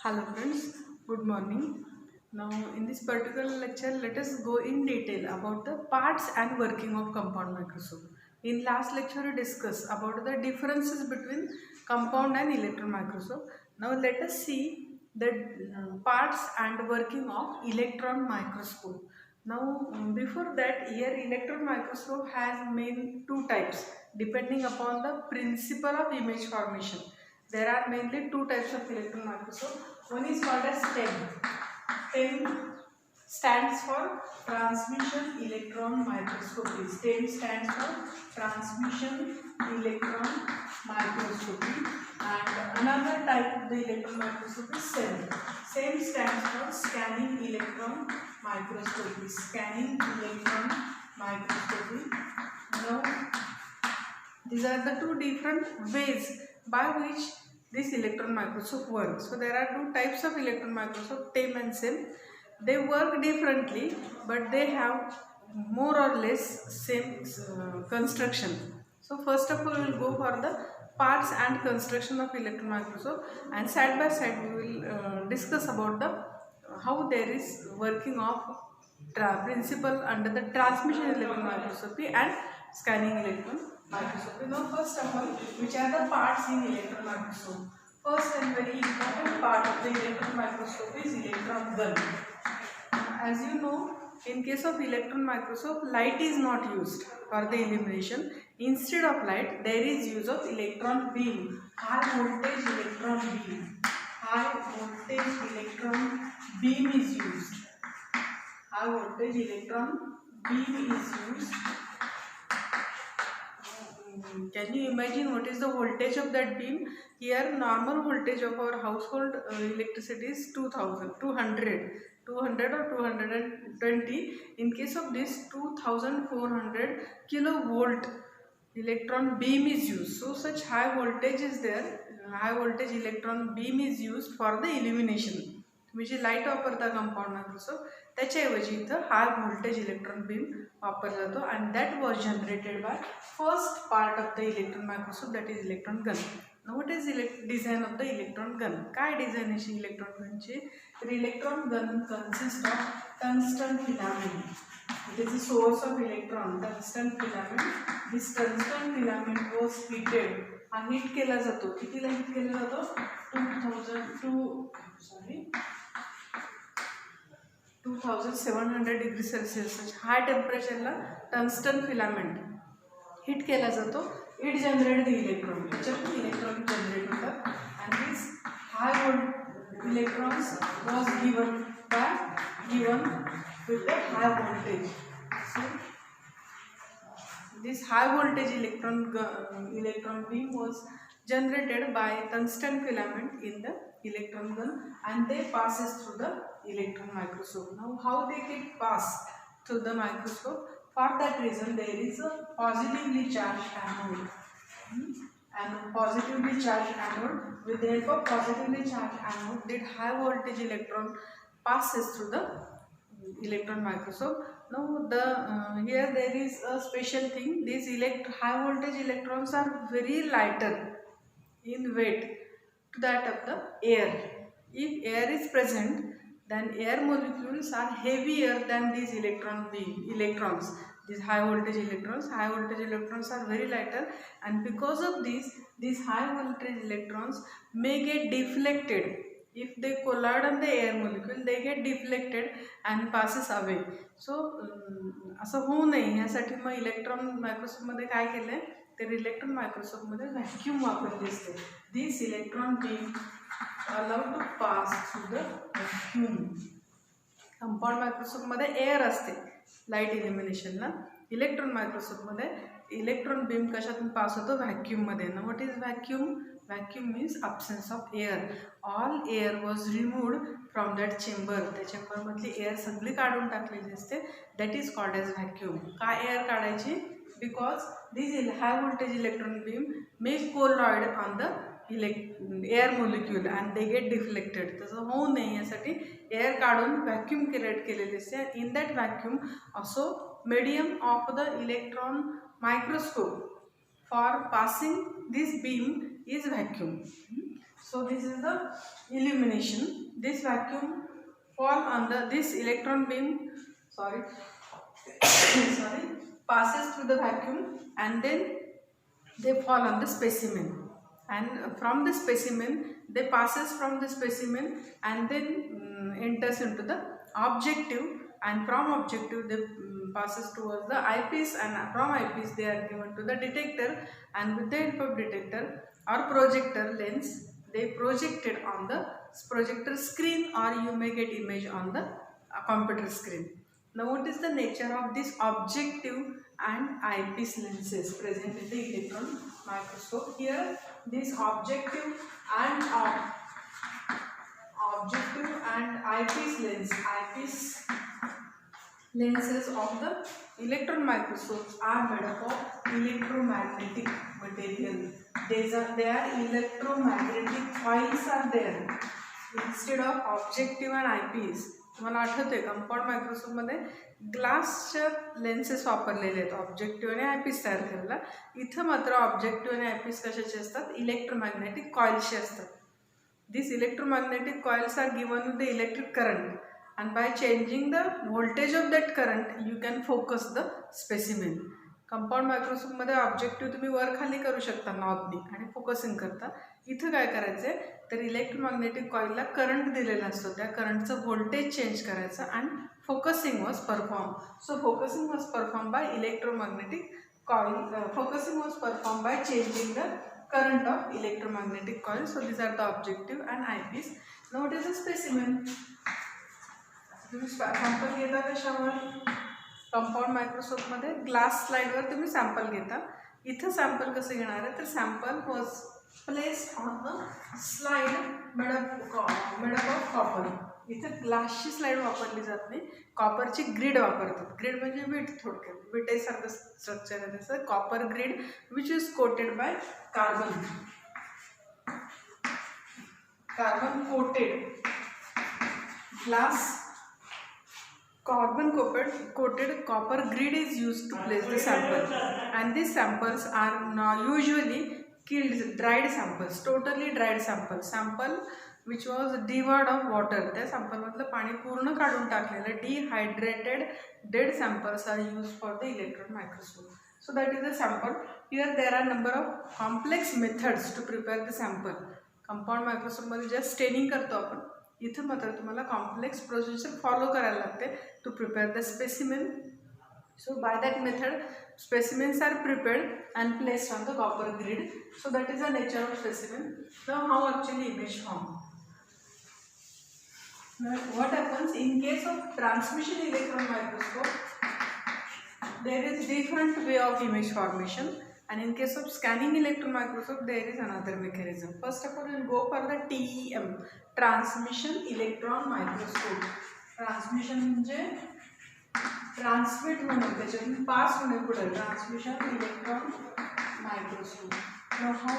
Hello friends, good morning. Now in this particular lecture, let us go in detail about the parts and working of compound microscope. In last lecture we discussed about the differences between compound and electron microscope. Now let us see the parts and working of electron microscope. Now before that, here electron microscope has main two types depending upon the principle of image formation. There are mainly two types of electron microscope. One is called as STEM. STEM stands for transmission electron microscopy. STEM stands for transmission electron microscopy. And another type of the electron microscopy is SEM. SEM stands for scanning electron microscopy. Scanning electron microscopy. Now, these are the two different ways by which this electron microscope works. So there are two types of electron microscope, TEM and SEM. They work differently, but they have more or less same construction. So first of all, we will go for the parts and construction of electron microscope, and side by side we will discuss about the how there is working of principle under the transmission electron microscopy and scanning electron microscopy. Now first of all, which are the parts in electron microscope? First and very important part of the electron microscope is electron gun. As you know, in case of electron microscope, light is not used for the illumination. Instead of light, there is use of electron beam, high voltage electron beam. High voltage electron beam is used. High voltage electron beam is used. Can you imagine what is the voltage of that beam? Here normal voltage of our household electricity is 200 or 220. In case of this, 2400 kilovolt electron beam is used. So such high voltage is there. High voltage electron beam is used for the illumination. म्हणजे light वापरता compound microscope, त्याच्याऐवजी इथं हाय voltage electron beam वापरला जातो. And that was generated by first part of the electron microscope, that is electron gun. What is design of the electron gun? काय design अशी electron गनची? तर electron gun consist of tungsten filament. It is the source of electron, tungsten filament. This tungsten filament was heated. हा heat केला जातो. कितीला heat केला जातो? 2700 degree Celsius हाय टेम्परेचरला tungsten filament heat केला जातो. It generate the electron. त्याच्यातून इलेक्ट्रॉन जनरेट होतात. And this high volt electrons was given with the high voltage. So this high voltage electron beam was generated by tungsten filament in the electron gun, and they passes through the electron microscope. Now how they get pass through the microscope? For that reason there is a positively charged anode, and positively charged anode, with the help of positively charged anode, that high voltage electron passes through the electron microscope. Now here there is a special thing. These high voltage electrons are very lighter in weight to that of the air. If air is present, then air molecules are heavier than these electrons. These high voltage electrons are very lighter, and because of this, these high voltage electrons may get deflected. If they collide on the air molecule, they get deflected and passes away. So असं होऊ नये यासाठी मग electron मायक्रोस्कोपमध्ये काय केलं आहे, तर electron मायक्रोस्कोपमध्ये vacuum वापरली असते. This electron beam allowed to pass through the vacuum. Compound मायक्रोस्कोपमध्ये एअर असते लाईट इल्युमिनेशनला. इलेक्ट्रॉन मायक्रोस्कोपमध्ये इलेक्ट्रॉन बीम कशातून पास होतो? व्हॅक्यूममध्ये. ना what is vacuum? Vacuum means absence of air. All air was removed from that chamber. त्या चेंबरमधली air सगळी काढून टाकलेली असते. That is called as vacuum. का एअर काढायची? Because this high voltage electron beam may collide on the air molecule and they get deflected. तसं होऊ नये यासाठी एअर काढून व्हॅक्यूम क्रिएट केलेली असते. In that vacuum also medium of the electron microscope for passing this beam is vacuum. So this is the illumination. This vacuum fall under this electron beam, sorry, sorry, passes through the vacuum and then they fall on the specimen, and from the specimen they passes from the specimen and then enters into the objective, and from objective they passes towards the eyepiece, and from eyepiece they are given to the detector, and with the help of detector or projector lens they projected on the projector screen, or you may get image on the computer screen. Now what is the nature of this objective and eyepiece lenses present in the electron microscope? Here this objective and eyepiece lenses of the electron microscopes are made up of electromagnetic material. They are electromagnetic coils are there instead of objective and eyepiece. तुम्हाला आठवते compound मायक्रोस्कोपमध्ये ग्लासच्या lenses वापरलेले आहेत objective आणि eyepiece तयार करायला. इथं मात्र objective आणि आयपीस कशाचे असतात? इलेक्ट्रोमॅग्नेटिक कॉइल्सचे असतात. These electromagnetic coils are given with the electric current, and by changing the voltage of that current you can focus the specimen. Compound मायक्रोस्कोपमध्ये ऑब्जेक्टिव्ह तुम्ही वर खाली करू शकता नॉबनी आणि फोकसिंग करता. इथं काय करायचं आहे तर इलेक्ट्रोमॅग्नेटिक कॉईलला करंट दिलेला असतो, त्या करंटचं व्होल्टेज चेंज करायचं आणि focusing was perform. So focusing was perform by electromagnetic coil. Focusing was perform by changing the current of electromagnetic coil. So these are the objective and eyepiece. Now what is the specimen? तुम्ही sample घेता कशावर? Compound मायक्रोस्कोपमध्ये glass स्लाइडवर तुम्ही sample घेता. इथं sample कसं घेणार आहे तर sample was placed on a slide made up of copper. इथं ग्लासची स्लाइड वापरली जात नाही, कॉपरची ग्रीड वापरतात. ग्रीड म्हणजे विट, थोडक्यात विटेसारखं स्ट्रक्चर आहे त्याचं. Copper grid which is coated by carbon coated glass. Carbon coated copper grid is used to place the sample, and these samples are now usually dried samples, totally dried sample which was devoured of water. त्या sample मधलं पाणी पूर्ण काढून टाकलेलं dehydrated dead samples are used for the electron microscope. So that is the sample. Here there are number of complex methods to prepare the sample. Compound microscope मध्ये just staining करतो आपण, इथं मात्र तुम्हाला कॉम्प्लेक्स प्रोसिजर फॉलो करायला लागते to prepare the specimen. So by that method specimens are prepared and placed on the copper grid. So that is the nature of specimen. Now how actually image form? Now what happens in case of transmission electron microscope? There is different way of image formation, and in case of scanning electron microscope there is another mechanism. First of all we will go for the TEM, transmission electron microscope. Transmission म्हणजे transmit होणे, त्याच्यातून pass होणे पुढे, transmission electron microscope. Now how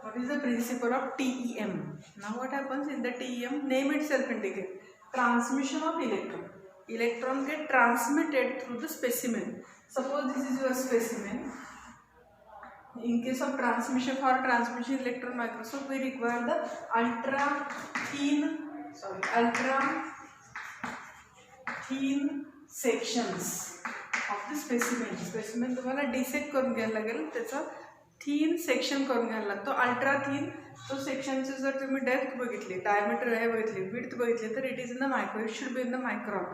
what is the principle of TEM? Now what happens in the TEM? Name itself indicate transmission of electron. Electron get transmitted through the specimen. Suppose this is your specimen. In case of transmission, for transmission electron microscope we require the ultra thin sections of the specimen. Specimen तुम्हाला dissect करून घ्यायला लागेल, त्याचं thin section करून घ्यायला लागतो. Ultra thin तो सेक्शनची जर तुम्ही डेप्थ बघितली, डायमीटर हे बघितली, विड्थ बघितली तर it is in the micro, it should be in the micron.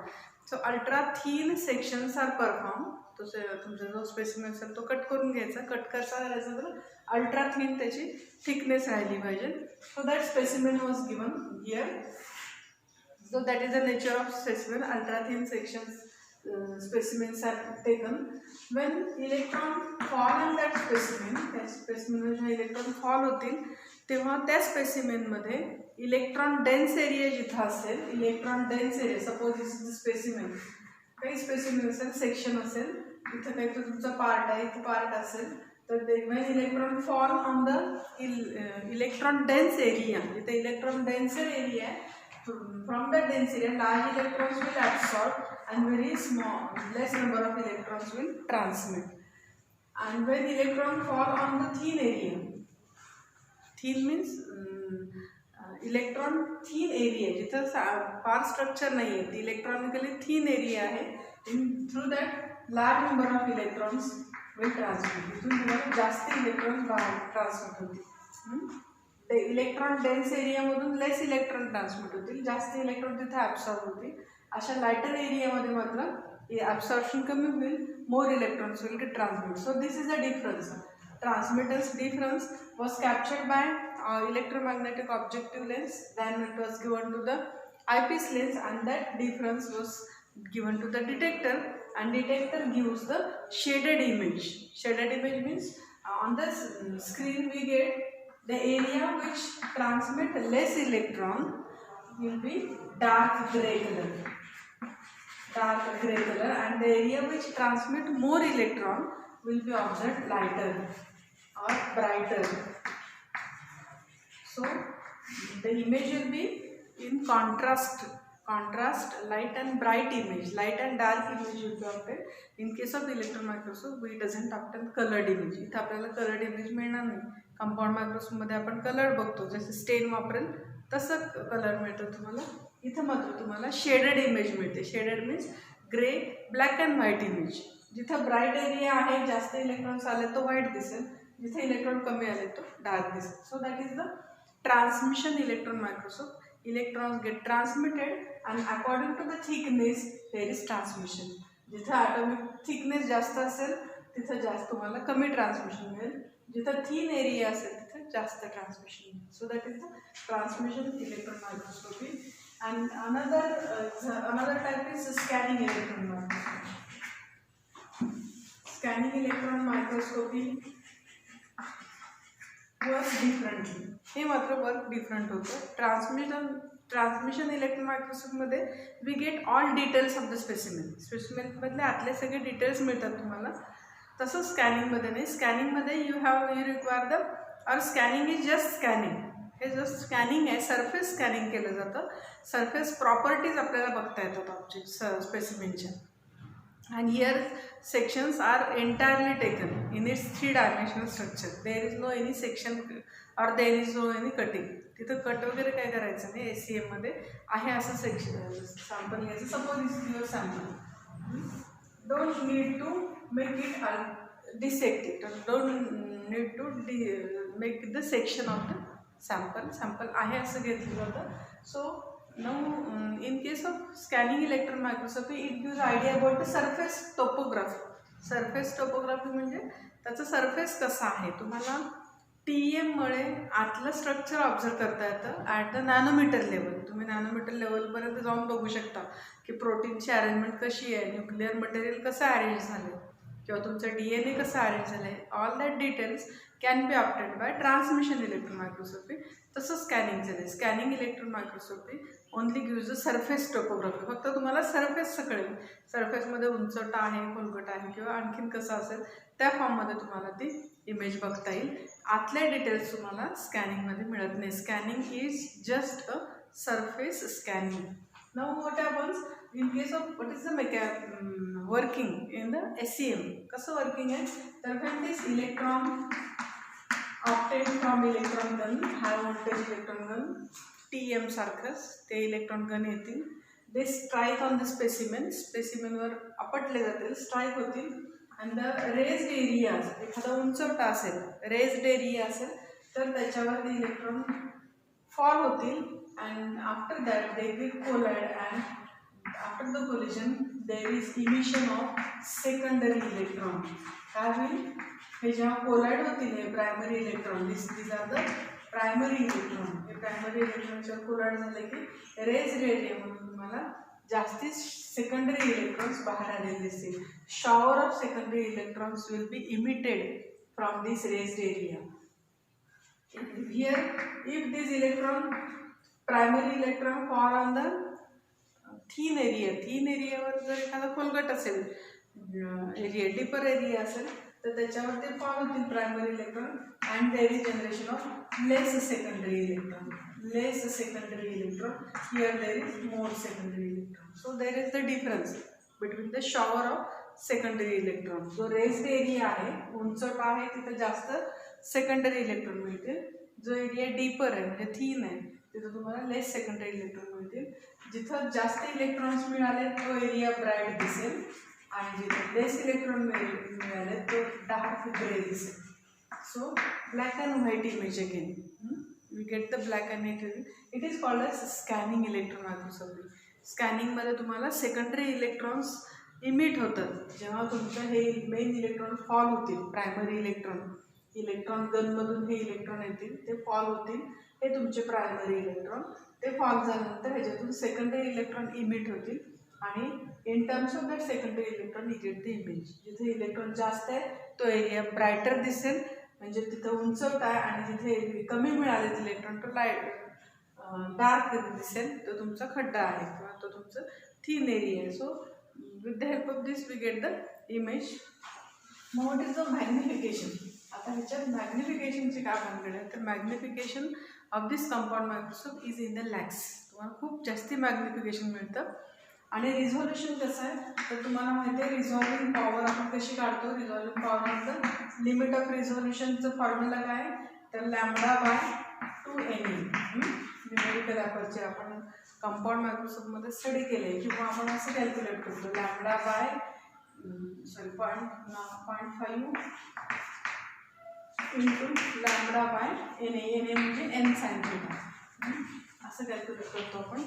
So ultra thin sections are perform. तो तुमचा जो स्पेसिमेन असेल तो कट करून घ्यायचा. कट कसा करायचा तर अल्ट्रा थीन त्याची थिकनेस राहिली पाहिजे. So that specimen was given here. So that is the nature of specimen. Ultra thin sections specimens are taken. When electron fall on that specimen, त्या specimen मध्ये इलेक्ट्रॉन फॉल होतील तेव्हा त्या specimen मध्ये electron dense area जिथं असेल, electron dense area, suppose this is the specimen, काही specimen असेल, सेक्शन असेल, इथं काही तो तुमचा पार्ट आहे, इथं पार्ट असेल, तर when electron fall on the electron dense area, जिथे इलेक्ट्रॉन डेन्सर एरिया आहे, from the dense area large electrons will absorb and very less number of electrons will transmit. And when electron fall on the thin thin means electron thin area, जिथं फार structure नाही आहे, ती electronically thin area आहे. In through that large number of electrons will transmit. इथून तुम्हाला जास्त electron transmit होतील. इलेक्ट्रॉन डेन्स एरियामधून लेस इलेक्ट्रॉन ट्रान्समिट होतील, जास्त इलेक्ट्रॉन तिथे ॲब्सॉर्ब होतील. अशा लायटर एरियामध्ये मात्र ॲब्सॉर्प्शन कमी होईल, मोर electrons will get transmit. So this is the difference. Transmittance difference was captured by electromagnetic objective lens, then it was given to the eyepiece lens, and that difference was given to the detector, and detector gives the shaded image. Shaded image means on the screen we get the area which transmit less electron will be dark gray color, and the area which transmit more electron will be observed lighter or brighter. So the image will be in contrast, light and bright image, light and dark image will be obtained. In case of electron microscope we doesn't obtain colored image. इथे आपल्याला colored image मिळणार नाही. Compound microscope मध्ये आपण colour बघतो, जसे स्टेन वापरेल तसं कलर मिळतो तुम्हाला. इथं मात्र तुम्हाला शेडेड इमेज मिळते. Shaded means grey, black and white image. जिथं ब्राईट एरिया आहे, जास्त इलेक्ट्रॉन्स आले तो व्हाईट दिसेल, जिथे इलेक्ट्रॉन कमी आले तो डार्क दिसेल. So that is the transmission electron microscope. Electrons get transmitted and according to the thickness there is transmission. जिथे atomic thickness जास्त असेल तिथे जास्त तुम्हाला कमी ट्रान्समिशन मिळेल, जिथे थिन एरिया असेल तिथे जास्त ट्रान्समिशन मिळेल. So that is the transmission electron microscopy. and another type is scanning electron microscopy. Scanning electron microscopy works differently. हे मात्र वर्क डिफरंट होतं. ट्रान्समिशन इलेक्ट्रॉन मायक्रोस्कोपमध्ये we get all details of the स्पेसिमेनमधले आतले सगळे डिटेल्स मिळतात तुम्हाला. तसं स्कॅनिंगमध्ये नाही. स्कॅनिंगमध्ये यू रिक्वायर द और स्कॅनिंग इज जस्ट स्कॅनिंग. हे जस्ट स्कॅनिंग आहे, सरफेस स्कॅनिंग केलं जातं. सरफेस प्रॉपर्टीज आपल्याला बघता येतात ऑब्जेक्ट स्पेसिमेनच्या. and here sections are entirely taken in its 3-dimensional structure. There is no any section or there is no any cutting. तिथं cut वगैरे काय करायचं नाही. ACM मध्ये आहे असं सेक्शन सॅम्पल घ्यायचं. Suppose is your sample, don't need to make it dissect it, don't need to make the section of the sample आहे असं घेतलं जातं. सो now in case of scanning electron microscopy it gives idea about the surface topography. Surface topography म्हणजे त्याचं surface कसं आहे. तुम्हाला TEM मुळे आतलं स्ट्रक्चर ऑब्झर्व करता येतं ॲट द नॅनोमीटर लेवल. तुम्ही नॅनोमीटर लेवलपर्यंत जाऊन बघू शकता की प्रोटीनची अरेंजमेंट कशी आहे, न्यूक्लिअर मटेरियल कसं अरेंज झालं, किंवा तुमचं DNA कसं अरेंज झालं आहे. All that details can be obtained by transmission electron microscopy. तसं स्कॅनिंगचं आहे. Scanning electron microscopy only gives the surface topography. फक्त तुम्हाला सरफेसचं कळेल, सरफेसमध्ये उंचवटा आहे, खोलगट आहे किंवा आणखीन कसं असेल त्या फॉर्ममध्ये तुम्हाला ती इमेज बघता येईल. आतले डिटेल्स तुम्हाला स्कॅनिंगमध्ये मिळत नाही. Scanning is just a surface scanning. Now what happens in case of what is the working in the SEM. कसं वर्किंग आहे तर when this electron obtained from electron gun, high voltage electron gun, TEM सारखंच ते electron gun येतील. दे strike on the स्पेसिमेनवर आपटले जातील, strike होतील. आणि the raised area, एखादा उंचवटा असेल, रेज्ड एरिया असेल तर त्याच्यावर ते इलेक्ट्रॉन फॉल होतील. And after that they will collide and after the collision there is emission of secondary electron. काय होईल, हे जेव्हा कोलाइड होतील हे primary electron, these are the primary electron. हे प्रायमरी इलेक्ट्रॉनच्या कोलाइड झाले की रेज्ड एरियामधून तुम्हाला जास्तीत सेकंडरी इलेक्ट्रॉन्स बाहेर आलेले दिसतील. Shower of secondary electrons will be emitted from this raised area. Here if this electron primary electron fall on the thin एरियावर जर एखादा खोलगट असेल, एरिया डीपर एरिया असेल तर त्याच्यावर ते फॉल होतील primary electron. And there is generation of less secondary electron. Here there is more secondary electron. So there is the difference between the shower of secondary electron. जो raised area आहे, उंचवटा आहे, तिथे जास्त सेकंडरी इलेक्ट्रॉन मिळतील. जो area deeper आहे म्हणजे थिन आहे तिथं तुम्हाला लेस सेकंडरी इलेक्ट्रॉन मिळतील. जिथं जास्त इलेक्ट्रॉन्स मिळाले तो एरिया ब्राईट दिसेल आणि जिथं लेस इलेक्ट्रॉन मिळाले तो डार्क ग्रे दिसेल. So black and white image again we get the black and white. It is called as scanning electron microscopy. स्कॅनिंगमध्ये तुम्हाला सेकंडरी इलेक्ट्रॉन्स इमिट होतात. जेव्हा तुमचं हे मेन इलेक्ट्रॉन फॉल होतील, प्रायमरी इलेक्ट्रॉन गनमधून हे इलेक्ट्रॉन येतील, ते फॉल होतील, हे तुमचे प्रायमरी इलेक्ट्रॉन. ते फॉल झाल्यानंतर ह्याच्यातून सेकंडरी इलेक्ट्रॉन इमिट होतील आणि in terms of that secondary electron you get the image. जिथे इलेक्ट्रॉन जास्त आहे तो एरिया ब्रायटर दिसेल म्हणजे तिथं उंचवत आहे आणि जिथे कमी मिळाले इलेक्ट्रॉन तो डार्क दिसेल, तो तुमचा खड्डा आहे किंवा तो तुमचं थिन एरिया आहे. So with the help of this we get the image. Now what is the magnification? आता ह्याच्यात मॅग्निफिकेशनची काय भानगड आहे तर magnification of this compound microscope is in the lakhs. तुम्हाला खूप जास्ती मॅग्निफिकेशन मिळतं. आणि रिझॉल्युशन कसं आहे तर तुम्हाला माहिती आहे रिझॉल्विंग पॉवर आपण कशी काढतो. रिझॉल्विंग पॉवर नंतर लिमिट ऑफ रिझॉल्युशनचं फॉर्म्युला काय तर λ/2ne. न्यूमेरिकल ॲपर्चर आपण कंपाऊंड मायक्रोस्कोपमध्ये स्टडी केले किंवा आपण असं कॅल्क्युलेट करतो λ/0.5 इंटू λ/na म्हणजे n sin थीटा असं कॅल्क्युलेट करतो आपण.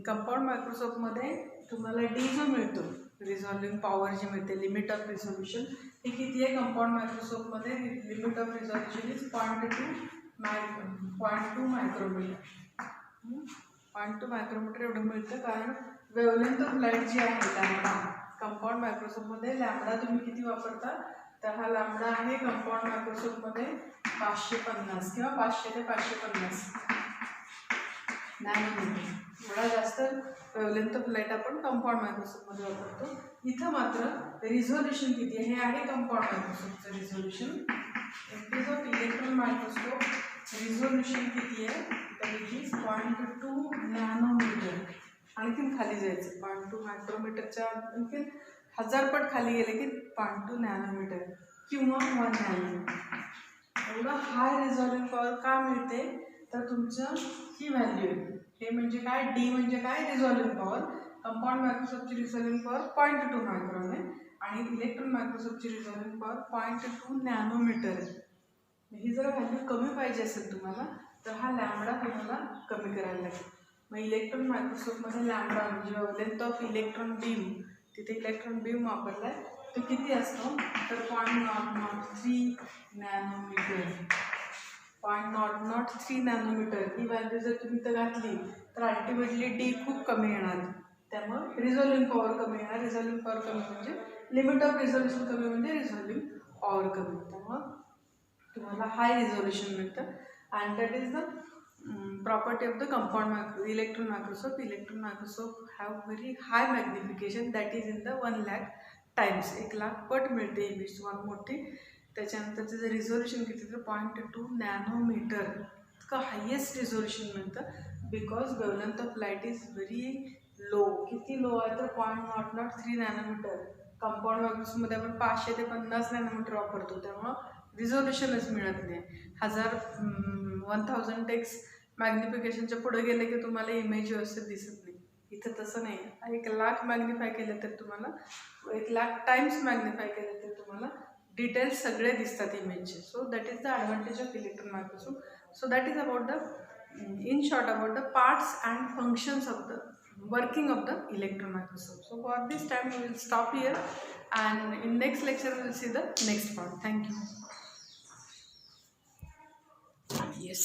कंपाऊंड मायक्रोस्कोपमध्ये तुम्हाला डी जो मिळतो रिझॉल्विंग पॉवर जी मिळते लिमिट ऑफ रिझॉल्युशन हे किती आहे कंपाऊंड मायक्रोस्कोपमध्ये limit of resolution is 0.2 micrometre. 0.2 micrometre एवढं मिळतं कारण वेवलेंथ ऑफ लाईट जी आहे लॅम्बडा कंपाऊंड मायक्रोस्कोपमध्ये लॅम्बडा तुम्ही किती वापरता तर हा लॅम्बडा आहे कंपाऊंड मायक्रोस्कोपमध्ये 550 किंवा 500 ते 550 नॅनोमीटर. एवढा जास्त वेवलेंथ ऑफ लाईट आपण कंपाऊंड मायक्रोस्कोपमध्ये वापरतो. इथं मात्र रिझॉल्युशन किती आहे हे आहे कंपाऊंड मायक्रोस्कोपचं resolution. It of electron microscope resolution किती आहे तर इट इज 0.2 नॅनोमीटर. आणखीन खाली जायचं 0.2 मायक्रोमीटरच्या आणखीन 1000 पट खाली गेले की 0.2 नॅनोमीटर किंवा 1 नॅनोमीटर. एवढं हाय रिझॉल्विंग पॉवर का मिळते तर तुमचं ही व्हॅल्यू आहे. हे म्हणजे काय डी म्हणजे काय रिझॉल्विंग पॉवर. कंपाऊंड मायक्रोस्कोपची रिझॉल्विंग पॉवर 0.2 मायक्रॉन आहे आणि इलेक्ट्रॉन मायक्रोस्कोपची रिझॉल्विंग पॉवर 0.2 नॅनोमीटर आहे. ही जर व्हॅल्यू कमी पाहिजे असेल तुम्हाला तर हा लॅम्बडा तुम्हाला कमी करायला लागेल. मग इलेक्ट्रॉन मायक्रोस्कोपमध्ये लॅम्बडा म्हणजे वेवलेंथ ऑफ इलेक्ट्रॉन बीम तिथे इलेक्ट्रॉन बीम वापरला आहे तो किती असतो तर 0.003 नॅनोमीटर. 0.003 नॅनोमीटर ही व्हॅल्यू जर तुम्ही तर घातली तर अल्टिमेटली डी खूप कमी येणार. त्यामुळे रिझॉल्विंग पॉवर कमी येणार. रिझॉल्विंग पॉवर कमी म्हणजे लिमिट ऑफ रिझॉल्युशन कमी म्हणजे रिझॉल्विंग पॉवर कमी. त्यामुळं तुम्हाला हाय रिझॉल्युशन मिळतं and that is the property of the compound electron microscope. Electron microscope have very high magnification that is in the 1 lakh times. 1 lakh पट मिळते इमेज तुम्हाला मोठी. त्याच्यानंतर त्याचं रिझॉल्युशन किती तर 0.2 नॅनोमीटर इतकं हायेस्ट रिझॉल्युशन मिळतं because wavelength of light is very low. किती लो आहे तर 0.003 नॅनोमीटर. कंपाऊंड मायक्रोस्कोपमध्ये आपण 500 ते 50 नॅनोमीटर वापरतो त्यामुळं रिझॉल्युशनच मिळत नाही. 1000x मॅग्निफिकेशनच्या पुढे गेले की तुम्हाला इमेज व्यवस्थित दिसत नाही. इथं तसं नाही. 1 लाख मॅग्निफाय केलं तर तुम्हाला 1 लाख टाइम्स मॅग्निफाय केलं तर तुम्हाला डिटेल्स सगळे दिसतात इमेजचे. So that is the advantage of electron microscope. So that is about the in short about the parts and functions of the working of the electron microscope. So for this time we will stop here and in next lecture we will see the next part. Thank you. Yes.